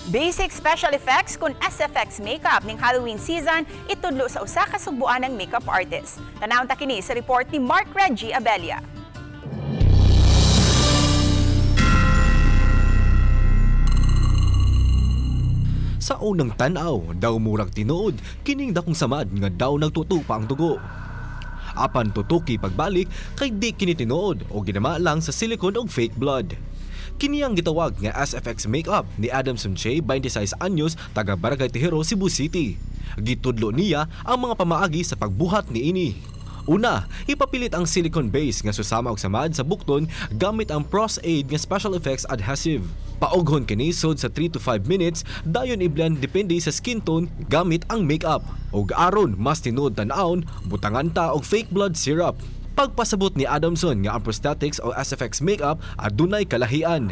Basic special effects kun SFX makeup ning Halloween season itudlo sa usa ka subuan ng makeup artist. Tanawon ta kini sa report ni Mark Reggie Abella. Sa unang tanaw, daw murag tinuod, kining dakong samad nga daw nagtutupa ang dugo. Apan tutuki pagbalik, kay di kini tinuod o ginama lang sa silicone o fake blood. Kini ang gitawag nga SFX makeup ni Adamson J, 26 anyos, taga Barangay Tejero, Cebu City. Gitudlo niya ang mga pamaagi sa pagbuhat ni ini. Una, ipapilit ang silicone base nga susama og samad sa bukton gamit ang Prosthetics nga special effects adhesive. Paughon kini sud sa 3 to 5 minutes, dayon i-blend depende sa skin tone gamit ang makeup. Og aron mas tinuod tan-awon, butangan ta og fake blood syrup. Pagpasabot ni Adamson nga ang prosthetics o SFX makeup adunay kalahian.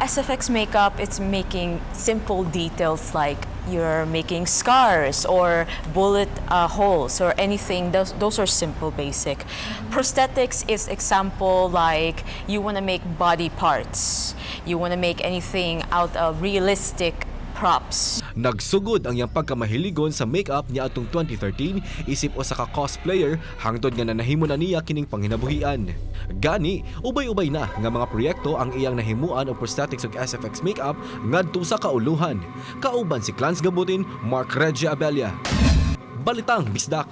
SFX makeup, it's making simple details like you're making scars or bullet holes or anything. Those are simple, basic. Prosthetics is example like you want to make body parts. You want to make anything out of realistic props. Nagsugod ang iyang pagkamahiligon sa makeup niya atong 2013 isip usa ka cosplayer hangtod nga nanahimo na niya kining panghinabuhian. Gani, ubay-ubay na nga mga proyekto ang iyang nahimuan og prosthetics ug SFX makeup ngadto sa kauluhan. Kauban si Clans Gabutin, Mark Reggie Abella. Balitang, Bisdak.